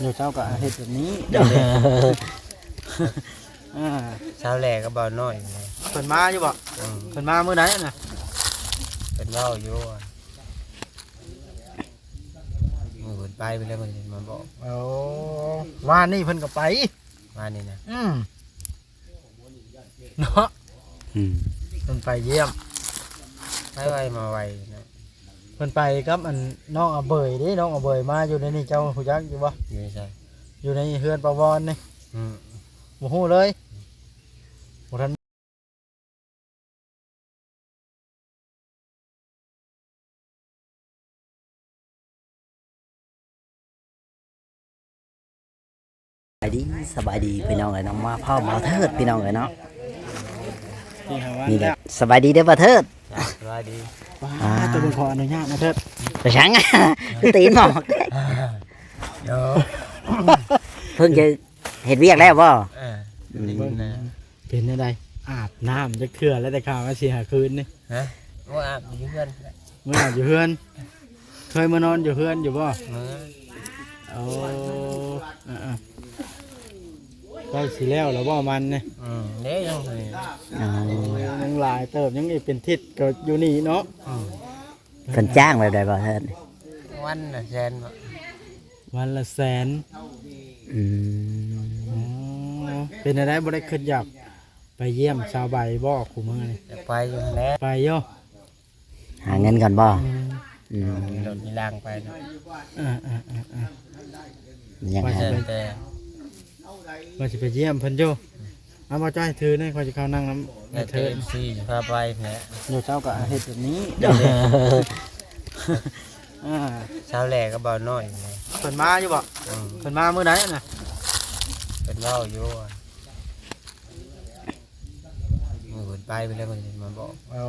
เดี๋ยวเช้าก็เฮ็ดแบบนี้เช้าแรกก็เบาน้อยเลย เพิ่นมาอยู่บ่เพิ่นมามื้อใดน่ะ เป็นเล่าอยู่มือเพิ่นไปแล้วมันมาบอก โอ้ว่านี่เพิ่นก็ไป มานี่นะ เนาะ ๆ เพิ่นไปเยี่ยม ไปไวมาไวนะ เพิ่นไปกับอันน้องอาเบยเด้น้องอาเบยมาอยู่ในนี่เจ้าฮู้จักอยู่บ่ อยู่ใช่ อยู่ในเฮือนปาวรนี่ อืม บ่ฮู้เลยบ่ทัน สบายดีพี่น้องเอ้ยน้องมาพ่อมาเทิดพี่น้องเอ้ยเนาะ นี่หาว่า นี่แหละสบายดีเด้อบ่เทิด สวัสดี ว้าตัวเป็นขออนุญาตนะเถิด ไปชังคือตีนหมอก เดี๋ยว เพิ่งจะเฮ็ดเวียกแล้วบ่ นี่นะ เป็นจังไดอาบน้ำจักเทื่อแล้วแต่ข่าวว่าสิหาคืนนี่ ฮะว่าอาบอยู่เพื่อน มื้ออาบอยู่เฮือน เคยมานอนอยู่เฮือนอยู่บ่ มือ เอาใกล้สิแล้วบ่มันนี่ เดี๋ยวยังไง อ๋อ ยังหลายเติบยังอีกเป็นทิศก็อยู่นี่เนาะ เพิ่นจ้างแบบใดบ่เทิด วันละแสนบ่ วันละแสน อืม อ๋อเป็นอะไรบ่ได้ขึ้นอยากไปเยี่ยมชาวใบบ่คู่มื้อนี่ จะไปอยู่แล้ว ไปโย หาเงินก่อนบ่อืม มีรถมีล่างไปนะ ยัง ว่า ไง สิไป แต่ ว่าสิไปเยี่ยมเพิ่นอยู่เอามาจ้อยถือนี่ข่อยสิเข้านั่งน้ำ แต่ เธ เธอ อ ซีพาไปแหละ เดี๋ยวเช้าก็เฮ็ดแบบนี้ เช้าแรกก็เบาน้อยเลย เพิ่นมาอยู่บ่เพิ่นมามื้อใดน่ะ เป็นเล่าอยู่มือเพิ่นไปแล้วมันมาบอก โอ้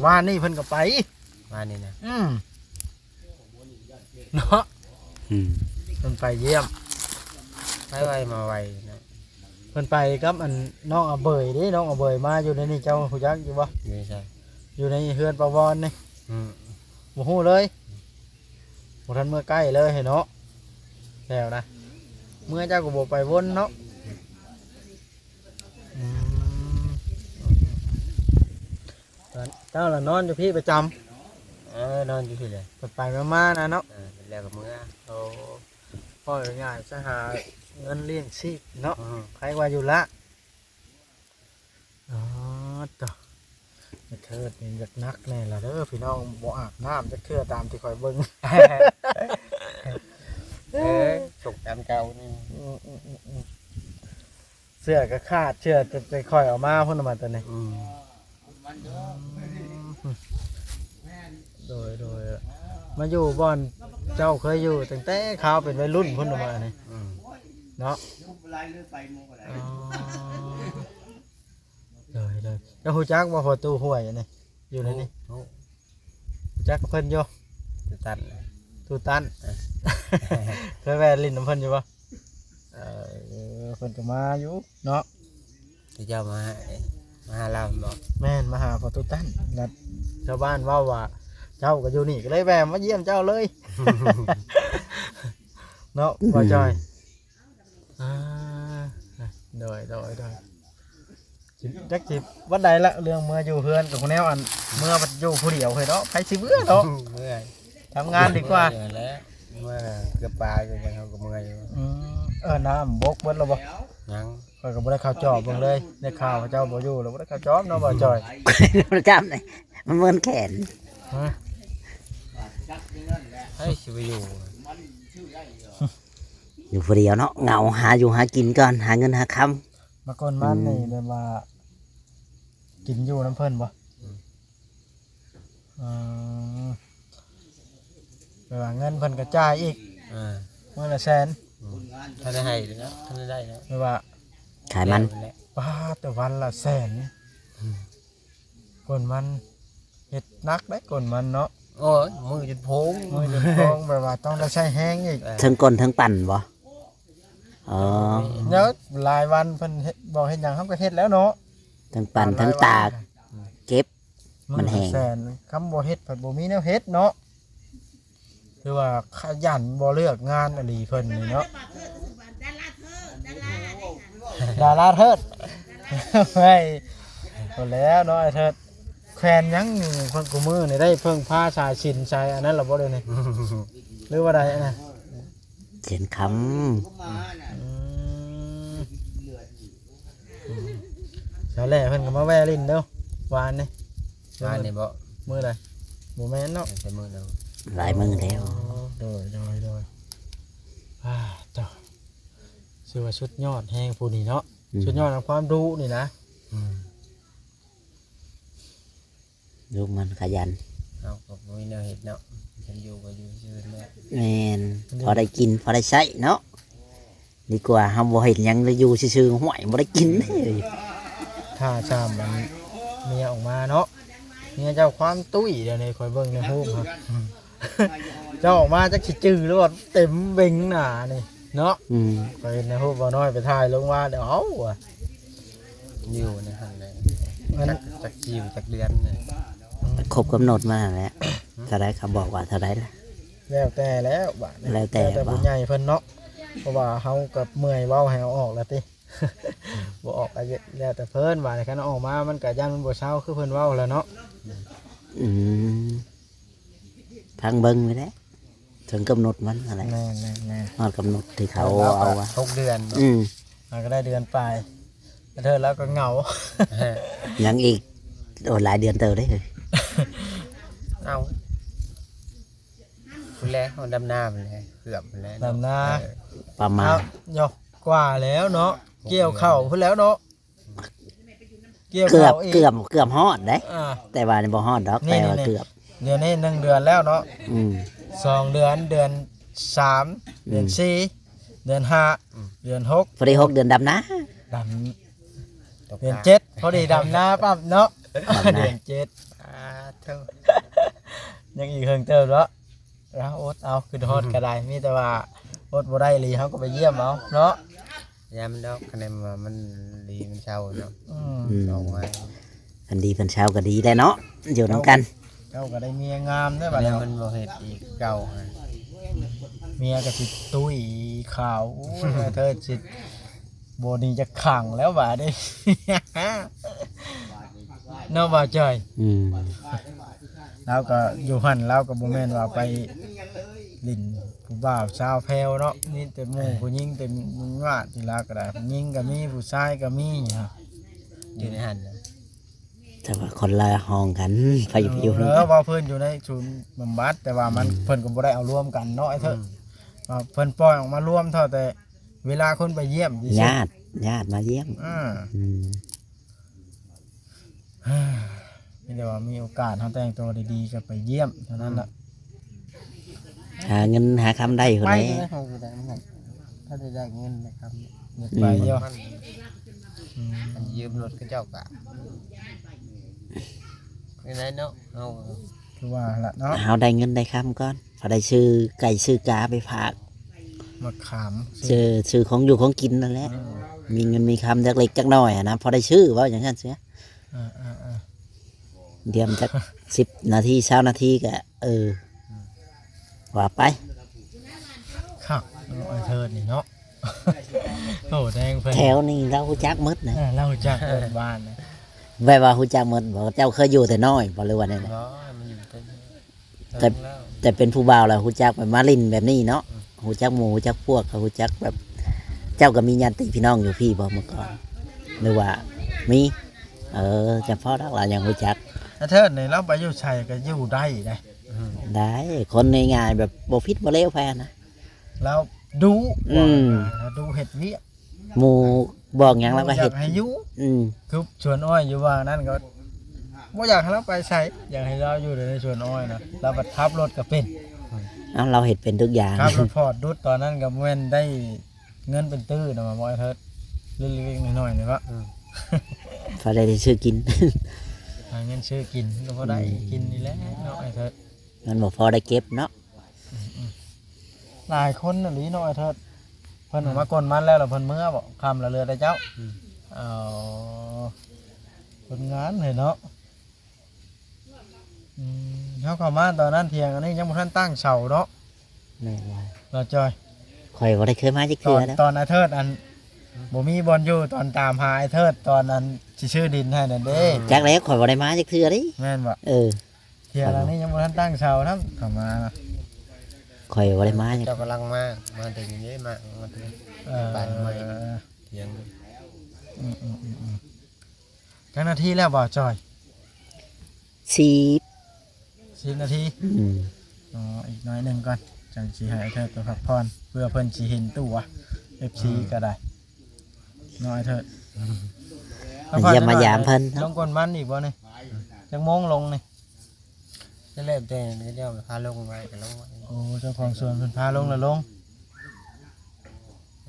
ว่านี่เพิ่นก็ไป มานี่นะ เนาะ อืม เพิ่นไปเยี่ยม ไปไวมาไวนะ เพิ่นไปกับอันน้องอาเบยเด้น้องอาเบยมาอยู่ในนี่เจ้าฮู้จักอยู่บ่ อยู่ใช่ อยู่ในเฮือนปาวรนี่ อืม บ่ฮู้เลยบ่ทันเมื่อใกล้เลยเห็นเนาะแล้วนะเมื่อเจ้าก็บ่ไปวนเนาะอืมเจ้าล่ะนอนอยู่พี่ประจำ นอนอยู่ที่เลย ไปมาๆนะเนาะ แล้วก็เมื่อ โอ้พ่อง่ายๆจะหาเงินเลี้ยงชีพเนาะใครว่าอยู่ละอ๋อต่อเถิดนี่อยากนักแน่ละเด้อพี่น้องบ่อาบน้ำจะเชื่อตามที่คอยเบิ่ง สุกตามเก่านี่ เสื้อก็ขาดเชื่อจะไปคอยเออกมาพุ่นมาตัวนี้โดยมาอยู่บ่อนเจ้าเคยอยู่ตั้งแต่เขาเป็นวัยรุ่นพุ่นมานี่เนาะเลยแล้วฮู้จักว่าพอตู้ห้วยนี่อยู่ในนี้ฮู้จักกับเพิ่นอยู่ จะตัด ตูตันเคยแวะลิ้นน้ำเพิ่นอยู่ปะเพิ่นก็มาอยู่เนาะ ที่เจ้ามาหาเราบอก แม่นมาหาพอตูตันนัดชาวบ้านว่าเจ้าก็อยู่นี่ก็เลยแวะมาเยี่ยมเจ้าเลย เนาะว่าจอยโดยจักจิวันใดละเรื่องเมื่ออยู่เพื่อนกับคนแนวอันเมื่อมันอยู่ผู้เดียวเคยเนาะใครสิเบื่อเนาะ เมื่อย ทำงานดีกว่า แล้วเมื่อเกือบปลาอยู่ยังเขาก็เมื่อยอยู่ น้ำบกเบิดแล้วบ่ ยัง ข้อยก็บ่ได้ข่าวจอบเบิ่งเลยได้ข่าวว่าเจ้าบ่อยู่แล้วบ่ได้ข่าวจอบเนาะบ่จอย ประจำเลยมันเหมือนแขน ให้ชิวอยู่ อยู่ผู้เดียวเนาะเหงาหาอยู่หากินก่อนหาเงินหาค มาก่อนมันนี่แบบว่ากินอยู่น้ำเพิ่นบ่แบบว่าเงินเพิ่นก็จ่ายอีกมื้อละแสน ท่านได้ให้แล้วท่านได้แล้ว แบบว่า ำขายมัน ป้าแต่วันละแสนก่อนมันเฮ็ดหนักได้ก่อนมันเนาะ โอ้ยมือจะโพง มือจะทองแบบว่าต้องได้ใช้แห้งอีก ทั้งกลทั้งปั่นบ่อ๋อ เดี๋ยวหลายวันเพิ่นเฮ็ดบอกเฮ็ดหยังเฮาก็เฮ็ดแล้วเนาะ ทั้งปั่นทั้งตากเก็บ มันแห้ง แสนคำบ่เฮ็ดผัดบ่มีแนวเฮ็ดเนาะ คือว่าขยันบ่เลือกงานอหลีเพิ่นนี่เนาะดาราเทิดไม่หมดแล้วเนาะไอ้เทิดแขวนยังนี่เพิ่นกูมือนี่ได้เพิ่งผ้าชายชินชายอันนั้นล่ะบ่ได้นี่หรือว่าใดอันน่ะ เขียนค เช้าแหล่เพิ่นก็มาแวะลิ้นเด้อวานนี่ บ้านนี่บ่ มื้อใดบ่แม่นเนาะ ใช้มือเนาะ ำหลายมือแล้ว โดยเจ้าชื่อว่าชุดยอดแห่งผู้นี้เนาะชุดยอดของความรู้นี่นะ ลูกมันขยัน เอาก็บ่มีแนวเฮ็ดเนาะฉันอยู่ก็อยู่ซื่อแม่ แม่นพอได้กินพอได้ใช้เนาะดีกว่าเฮาบ่เห็นหยังเลยอยู่ซื่อๆห่วยบ่ได้กินเลย ถ้าชามมันเมียออกมาเนาะเมียเจ้าความตุ้ยเดี๋ยวนี้คอยเบิ่งในรูปครับ เจ้าออกมาจักสิจื้อหรือว่าเต็มเบ่งหน้านี่เนาะ ไปในรูปบ่น้อยไปถ่ายลงว่าเดี๋ยวเอาว่ะ อยู่ในหั่นเลย มัน จักจีวจักเดือนเลย ครบกำหนดมาแล้วเท่าไรเขาบอกว่าเท่าไรล่ะ แล้วแต่แล้วบาดนี้ แล้วแต่ ผู้ใหญ่เพิ่นเนาะเพราะว่าเฮากับเมื่อยเว้าให้เอาออกแล้วติ บ่ออกก็แล้วแต่เพิ่นว่าคันเอาออกมามันก็ย่านมันบ่เช้าคือเพิ่นเว้าแล้วเนาะ อืมทางเบิ้งไปแล้วถึงกำหนดมันอะไร แน่ๆ นอดกำหนดที่เขาเอาอะ 6 เดือนบ่ มันก็ได้เดือนปลายแล้วเธอแล้วก็เหงา ยังอีกโอ้หลายเดือนเติมได้เลย เอาคุณแลเฮาดำน้ามันเลยเกือบมันแล้ว ดำนา ประมาณ เอาหยอกกว่าแล้วเนาะเกี่ยวเข่าพุ่นแล้วเนาะเกี่ยว เกือบ เข่าอีก เกือบฮอดได้ อ่า แต่ว่าบ่ฮอดดอก นี่ แต่ว่า นี่ เกือบ เดือนนี้1 เดือนแล้วเนาะ อืม 2 เดือนเดือน 3 เดือน 4 เดือน 5 เดือน 6 พอดี6 เดือนดำนะ ดำเดือน 7พอดีดำนาปั๊บเนาะ ดำนา เดือน เท่า 7 ยังอีกเฮิงเติมเนาะแล้วอดเอาคือฮอดก็ได้มีแต่ว่าอดบ่ได้อีหลีเฮาก็ไปเยี่ยมเอาเนาะ ยามมันดอกคะแนนว่ามันดีมันเช่าเนาะ อืม อืม ออกมา คันดีเพิ่นเช้าก็ดีได้เนาะอยู่นํกัน เจ้าก็ได้เมียงามเด้อบัด แล้ นี้ วมันบ่เฮ็ดอีกเก่าฮะ เมียก็สิตุ้ยขาวโอ้ยเธอสิบ่นี่จะขังแล้วบัดนี้ เนาะบ่าวจ้อย อืม เราก็อยู่หั่นเราก็บ่แม่นว่าไปลิ้นผู้บ่าวสาวแพรวเนาะมีแต่หมู่ผู้หญิงแต่มึงว่าที่ลาก็ได้ผู้หญิงก็มีผู้ชายก็มีครับ อยู่ในหันนะ แต่ว่าคนละห้องกันไปอยู่ เออว่าเพิ่นอยู่ในศูนย์บำบัดแต่ว่ามันเพิ่นก็บ่ได้เอารวมกันเนาะไอ้เถอะว่าเพิ่นปล่อยออกมารวมเท่าแต่เวลาคนไปเยี่ยมซื่อๆ ญาติมาเยี่ยม อืม อืม มีแต่ว่ามีโอกาสเฮาแต่งตัวดีๆก็ไปเยี่ยมเท่านั้นล่ะ หาเงินหาคำได้คน ไป ไหน เลยเขาก็ได้เหมือนกันถ้าได้เงินนะครับ อยากไปเยี่ยม มันยืมรถก็เจ้ากะไม่ได้เนาะเอา คือว่าล่ะเนาะ เอาได้เงินได้คำก่อนพอได้ซื้อไก่ซื้อกาไปฝาก มะขาม ซื้อของอยู่ของกินนั่นแหละมีเงินมีคำจักเล็กจักน้อยอะนะพอได้ชื่อว่าอย่างนั้นเสีย อ่า เดียมจัก10 นาที20 นาทีก็ว่าไป ครับไอ้เทิดนี่เนาะ โอ้แดงเพิ่น แถวนี้เราฮู้จักหมดนะ เล่าจากเปิดบ้านนะ แวว่าฮู้จักหมดบอกเจ้าเคยอยู่แต่น้อยบ่เลยว่าเนี่ย เนาะมันอยู่เป็น แต่ แต่เป็นผู้บ่าวแล้วฮู้จักแบบมาลินแบบนี้เนาะฮู้จักหมู่ฮู้จักพวกเขาฮู้จักแบบ เจ้าก็มีญาติพี่น้องอยู่พี่บ่เมื่อก่อนหรือว่ามีเฉพาะนักหลานยังฮู้จัก ไอ้เทิดนี่เราไปอยู่ชัยก็อยู่ได้ได้ ได้คนง่ายๆแบบบ่ผิดบ่เลวแพ้นะ แล้วดู ดูเห็ดเวีย หมู่บอกหยังแล้วก็ อ เฮ็ ยา ด กให้อยู่ คือสวนอ้อยอยู่ว่านั่นก็บ่อยากให้เราไปใช้อยากให้เราอยู่ในสวนอ้อยนะเราบัดขับรถก็เป็น เอ้าเราเฮ็ดเป็นทุกอย่าง ขับรถพอดดุดตอนนั้นก็แม่นได้เงินเป็นตื้อนะมาบ่อยเทิดเล็กๆน้อยๆนี่วะ พอได้ซื้อกิน หาเงินซื้อกินก็พอได้กินนี่แหละเนาะไอ้เทิด มันบ่พอได้เก็บเนาะ หลายคนน่ะหลีเนาะไอ้เทิดเพิ่นออกมากลมันแล้วล่ะเพิ่นเมื่อบ่คำละเรือได้เจ้าเอาคนงานเลยเนาะเฮาเข้ามาตอนนั้นเที่ยงอันนี้ยังบ่ทันตั้งเสาเนาะ แม่นว่า เราจอย ข่อยบ่ได้เคยมาจัก ต เทื่ อ อน แล้ว ตอนไอ้เทิดอันบ่มีบอลอยู่ตอนตามหาไอ้เทิดตอนนั้นสิชื่อดินให้นั่นเด้ จักแล้วข่อยบ่ได้มาจักเทื่อเด้ แม่นบ่ เออ เที่ยแล้วนี่ยังบ่ทันตั้งเสานํเข้ามานะ ข่อยบ่ได้มาจัก เจ้ากำลังมาถึงนี้มาถึง บ้านใหม่ เถียง จักนาทีแล้วบ่จอย สิบ 10นาที อืม อ๋ออีกน้อยหนึงก่อนจังสิให้ไอ้เทิดไปพักผ่อนเพื่อเพิ่นสิเห็นตัว FC ก็ได้น้อยเทิด มันจะมายามเพิ่น ล เนาะ งกวนมันอีกบ่นี่จังโมงลงนี่ จะเล่นแต่เจ้าพาลงไว้ก็ลงไว้ โอ้เจ้าของสวนเพิ่นพาลงแล้วลง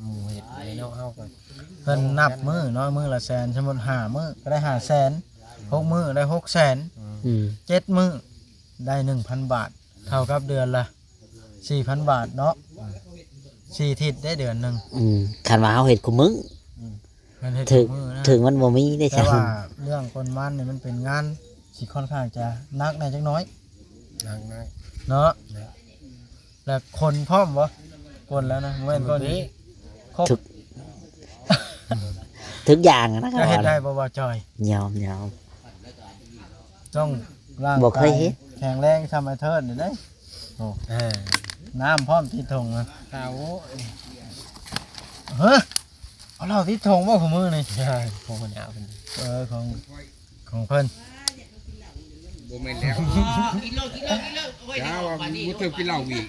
หมูเห็ดในนอกเฮาก่อน เพิ่นนับมื้อน้อยมื้อละแสนสมมุติ5มื้อก็ได้5แสน6มื้อได้6แสน อืม 7มื้อได้ 1,000 บาท เท่ากับเดือนละ 4,000 บาทเนาะ4ทิศได้เดือนหนึง อืมคันว่าเฮาเฮ็ดคุมื้อ เพิ่นเฮ็ด ถึง ทุกมื้อนะ ถึงมันบ่มีได้ แต่ จัง ว่าเรื่องคนมันนี่มันเป็นงานสิค่อนข้างจะหนักแหน่จักหน้อย นางน้อย เนาะแล้วคนพร้อมบ่คนแล้วนะแม่นคน นี้ ครบ ทุกอย่างอะนะครั จะ บ เฮ็ดได้บ่ว่าจอย ยอม ต้องร่าง บ่เคยเฮ็ด แข็งแรงทำไอ้เทิดนี่เด้ น้ำพร้อมที่ทงนะ ข้าว เฮ้ยเอาเราที่ทงว่าของมือนี่ ใช่พวกมันเอาเป็น ของเพิ่น บ่แม่นแล้วจ้าว่าบ่เติมกินเหล้าอีก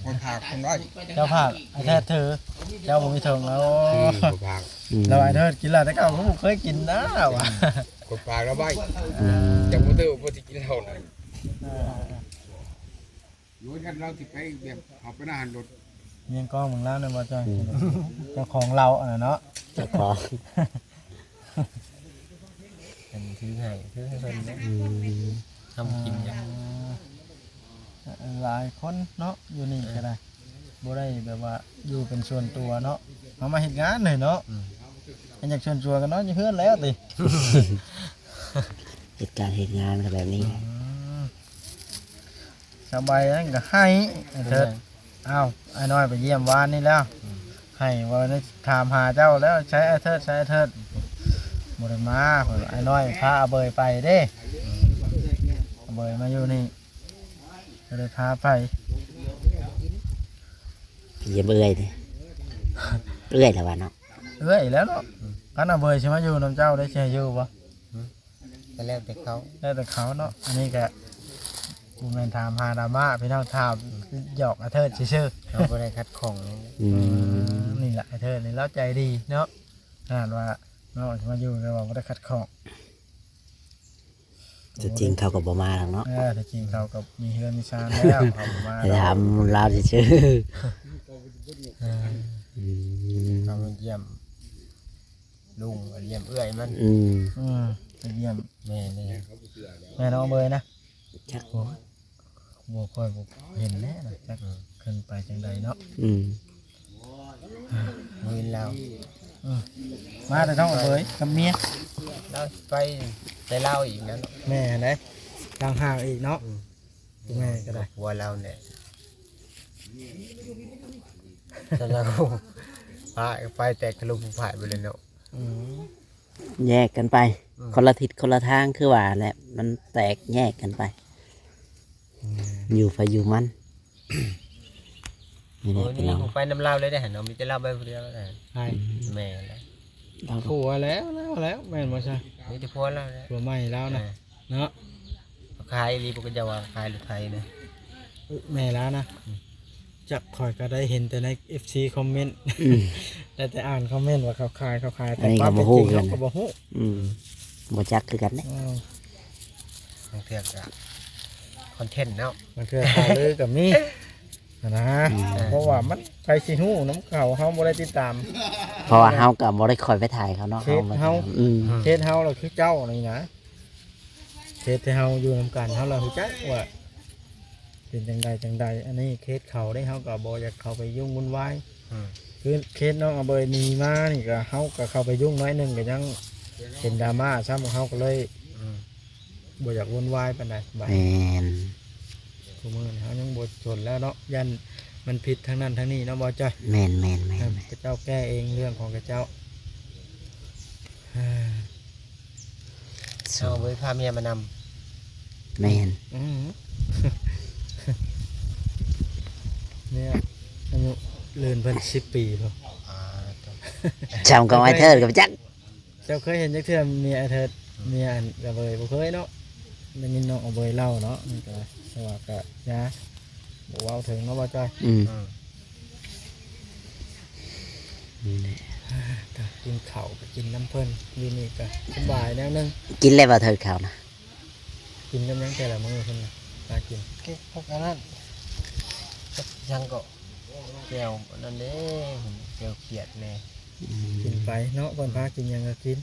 คนพากคนน้อย เจ้าภาพไอ้เทิดถือเจ้าบ่มีทงแล้ว คนพาก อืม เราไอ้เทิดกินแล้วแต่เก่าเขาบ่เคยกินนะว่ะ คนพากแล้วใบ อืม จังบ่เติมบ่สิกินเหล้าน่ะรู้กันเราสิไปแบบเอาไปหน้าหันรถ เมียงกล้องมึงแล้วเนี่ยบ่จ้อยเจ้าของเราอ่ะเนาะ เจ้าของ เป็นถือให้เพิ่นเนี่ย อืม ทำกินอย่าง หลายคนเนาะอยู่นี่ก็ได้บ่ได้แบบว่าอยู่เป็นส่วนตัวเนาะมาเฮ็ดงานเลยเนาะอันอยากชวนชัวกันเนาะอยู่เฮือนแล้วติ เหตุการณ์เหตุงานก็แบบนี้ สบายนั่นก็ให้ไอ้เถิดอ้าวไอ้น้อยไปเยี่ยมวานนี่แล้ว ให้ว่าได้ถามหาเจ้าแล้วใช้ไอ้เถิดใช้ไอ้เถิดบ่ได้มาเพิ่นไอ้น้อยพาอาเบยไปเด้อาเบยมาอยู่นี่ก็เลยพาไป เยี่ยมเอื้อยเลยเอื้อยแล้ววะเนาะ เอ้ยแล้วเนาะกันอาเบยสิมาอยู่นํเจ้าได้สิให้อยู่บ่ ก็แล้วแต่เขา แล้วแต่เขาเนาะอันนี้ก็บ่แม่นถามหาดราม่าพี่น้องถามหยอกไอ้เถิดซื่อๆ เราบ่ได้คัดของ อืม นี่แหละไอ้เธอนี่แล้วใจดีเนาะขนาดว่าเนาะมาอยู่แต่ว่าไม่ได้คัดของ จะจริงเขาก็บ่มาหรอกเนาะ แต่จริงเขากับมีเฮือนมีชานแล้วเขาบ่มา แต่ถามเราชื่อ อืม เรามาเยี่ยมลุงเยี่ยมเอื้อยมัน อืม ไปเยี่ยม แม่นี่ แม่น้องเบยนะ จัก บ่ค่อยบ่เห็นแน่นะจักขึ้นไปจังใดเนาะ อืม มือเรา มาแต่น้องเบยกับเมีย เราไปแต่เล่าอีกนั้น แม่นะต่างห่างอีกเนาะแม่ก็ได้ หัวเราเนี่ยแต่เราไปแต่กระลุกผ่านไปเลยเนาะ อืม แยกกันไป คนละทิศคนละทางคือว่าแหละมันแตกแยกกันไป อยู่ไฟอยู่มันนี่แห โอ้ ละพี่ นี่ น้อง ผมไปน้ำเล่าเลยได้เห็นเรามีแต่เล่าไปคนเดียวเลย ใช่ แม่เลย เราก็ ผัวแล้วแม่นบ่ใช่ มีแต่พัวเราเลย ผัวใหม่แล้วนะเนาะ ขายรีบก็จะว่าขายรถไทยนะ แม่แล้วนะจักข่อยก็ได้เห็นแต่ใน FC คอมเมนต์ อืม แต่อ่านคอมเมนต์ว่าเขาขายแต่ อันนี้ ความ ก็ เป็น บ่ฮู้ จริง กัน เขาก็บ่ฮู้ อืมบ่จักคือกันเนี่ย บางเทือกอะคอนเทนต์เนาะ มันคือข่าวลือกับนี่นะเพราะว่ามันไปสิฮู้น้ำเขาเฮาบ่ได้ติดตาม เพราะว่าเฮาก็บ่ได้คอยไปถ่ายเขาเนาะ เคสเฮา อืม เคสเฮาเราคือเจ้านี่นะเคสที่เฮาอยู่นํกันเฮาเราฮู้จักว่าเป็นจังใดอันนี้เคสเขาได้เฮาก็บ่อยากเข้าไปยุ่งวุ่นวาย คือเคสน้องอเบยหนีมานี่ก็เฮาก็เข้าไปยุ่งน้อยหนึงก็ยังเป็นดราม่าซ้ำของเฮาก็เลยบ่อยากวุ่นวายปานใดบัด แม่น ทุกมื้อนี้เฮายังบ่สนแล้วเนาะยัน มันผิดทั้งนั้นทั้งนี้เนาะบ่จ้อย แม่นแม่นแม่ ครับ น กระเจ้าแก้เองเรื่องของกระเจ้าอ่า เอาไว้พาเมียมาน แม่น อืม เนี่ยอายุเลื่อนเพิ่น10 ปีพอ ำ จำกับไอ้เธอกับจัก เจ้าเคยเห็นจักเทื่อเมียเธอเมียอันกระเบยบ่เคยเนาะได้ยินน้องเอาเบยเล่าเนาะมันก็แต่ว่าก็ยาบ่เว้าถึงเนาะบ่จ้อย อืม ก็กินข้าวก็กินน้ำเพิ่นอยู่นี่ก็สบายแนวนึง กินแล้วบ่เธอเขาวนะ กินกันยังแต่ละมื้อเพิ่นน่ะตากิน พวกนั้นยังก็แก้วนั่นเด้แก้วเขียดแน่ กินไปเนาะเพิ่นพากินหยังก็กิน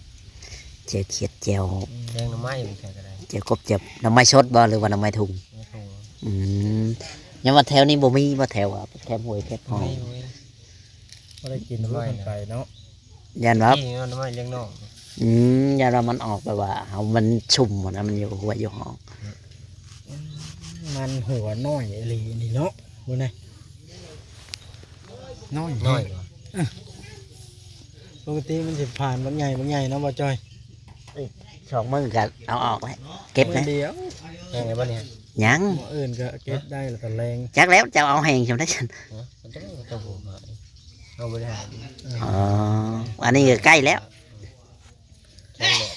เจียวเขียดเจียว แกงหน่อไม้เป็นแค่ก็ได้ เจียวกบเจียวน้ำไม้ชดบ่หรือว่าน้ำไม้ถุง ไม่ถูก อืมยังว่าแถวนี้บ่มีบ่แถวอ่ะแถวห้วยแถวหอ ไม่ ง ไม่ บ่ได้กินเพิ่นไปเนาะ ยันว่า นี่หน่อไม้เลี้ยงนอก ยันว่ามันออกไปว่าเอามันชุ่มหมดนะมันอยู่หัวอยู่หอง มันหัวน้อยอีหลีนี่เนาะบ่ไดน้อย น้อยกว่า ปกติมันสิผ่านบางใหญ่เนาะบ่จ้อย สองมือก็เอาออกแล้วเก็บ มื้ นะ อเดียว แกงไงบ้างเนี่ย ยัง มื้ออื่นก็เก็บได้แล้วก็แรง จักแล้วจะเอาแหงใช่ไหมฉัน มันจะไม่ต้องหัวมาเอาไปได้ อ๋ออันนี้ก็ใกล้แล้ว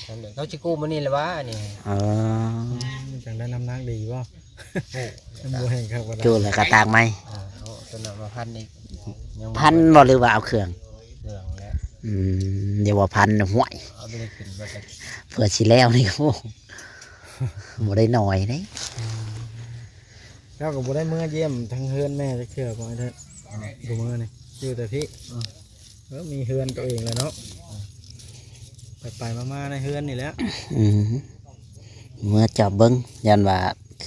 ฉันเด็กเขาชิกู้มานี่เลยวะนี่ อ๋อ มันจังได้น้ำหนักดีบ่ โอ้ มันบ่แห้งครับบ่ได้ จูแล้วก็ตากไม้ เอาตัวหนักมาพันอีกยัง พันบ่หรือว่าเอาเครื่อง เหลืองแล้ว เดี๋ยวว่าพันห่วย เอาไปได้ขึ้นมาจาก เพื่อสิแล้วนี่ก็บ่ได้หน่อยเด้ เจ้าก็บ่ได้มื้อเยี่ยมทั้งเฮือนแม่จักเทื่อบ่ไอ้เถิดดูมื้อนี่อยู่แต่พี่มีเฮือนตัวเองแล้วเนาะไปๆมาๆในเฮือนนี่แหละ อืมเมื่อจับเบิ้งยันว่า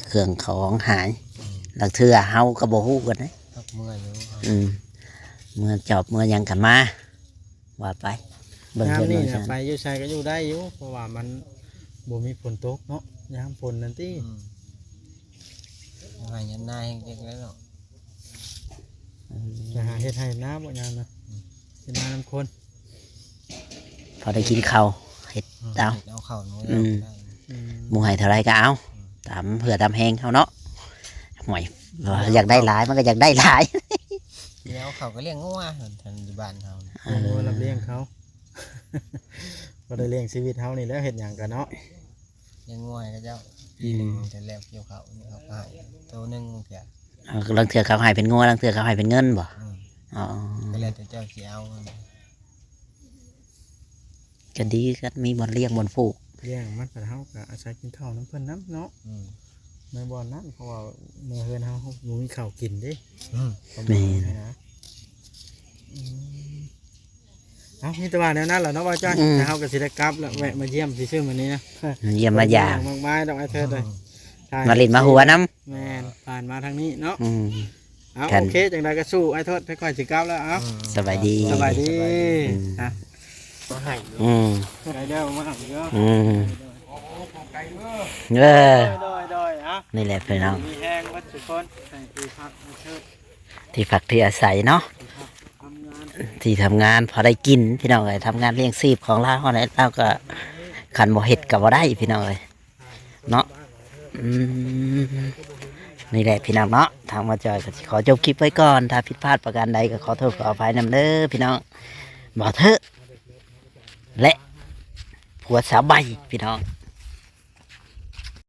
เครื่องของหายหลักเทื่อเฮาก็บ่ฮู้กันนะ ทักเมื่อยอยู่ เมื่อจอบเมื่อหยังกันมาว่าไปเบิ่ง ยาม เพิ่น นี่ ว่า น่ะ ซั่น ไปอยู่ไสก็อยู่ได้อยู่เพราะว่ามันบ่มีฝนตกเนาะยามฝนนั่นติ ยังไงยันนายยังไงเนาะ จะหาเฮ็ดให้น้ำบ่ยามนะเฮ็ดน้ำคน พอได้กินข้าวเฮ็ดเอา เอาเข่าหนู อืม ได้ หมู่ให้เท่าไรก็เอาตามเผื่อตามแฮงเฮาเนาะห่วยอยากได้หลายมันก็อยากได้หลาย เดี๋ยวเขาก็เลี้ยงงัวทันอยู่บ้านเขา โอ้โหรับเลี้ยงเขา ก็ได้เลี้ยงชีวิตเขานี่แหล้วเห็ดหยังกันเนาะ เลี้ยงงัวก็เจ้าปีหนึ่งแต่แล้วเกี่ยวเขานี่เขาก็ให้ตัวหนึงเสีย ลังเทื่อเขาให้เป็นงัวลังเทื่อเขาให้เป็นเงินบ่ อืม อ๋อ ก็แล้วแต่เจ้าเสียเอา ก็ดีก็มีบ่อนเลี้ยงบ่อนปลูก เลี้ยงมันก็เฮาก็อาศัยกินข้าวน้ำเพิ่นน้ำเนาะ อืม ในบ่อนนั้นเพราะว่าเมื่อเฮือนเฮาบ่มีข้าวกินเด้ อืม ประมาณนี้นะอืมเอามีแต่ว่าแนวนั้นแหละเนาะว่าจ้อยแต่เฮาก็สิได้กลับแล้วแวะมาเยี่ยมซื่อๆมื้อนี้นะ เยี่ยมมายาม มากมายดอกไอ้เถิดเลยใช่ มาเลินมาหัวน้ แม่นผ่านมาทางนี้เนาะ ำ เอา กัน โอเคจังไดก็สู้ไอ้เถิดไปก่อนสิกลับแล้วเอา สบายดี สบายดี อืม อ่ะ ก็ให้ อืม ไปเด้อมาเอาเด้อ อืมเออ โดยอ่ะ นี่แหละพี่น้อง มีแห้งวัดสุคนใส่ที่พักมาเชิด ที่พักที่อาศัยเนาะ ทำงาน ที่ทำงานพอได้กินพี่น้องเลยทำงานเลี้ยงชีพของเราเนี่ยเราก็ขันบ่เห็ดกับบ่ได้พี่น้องเลยเนาะอืมนี่แหละพี่น้องเนาะทางมาจอยก็สิขอจบคลิปไว้ก่อนถ้าผิดพลาดประการใดก็ขอโทษขออภัยนำเด้อพี่น้องบอกเถอะและผัวสาวใบพี่น้อง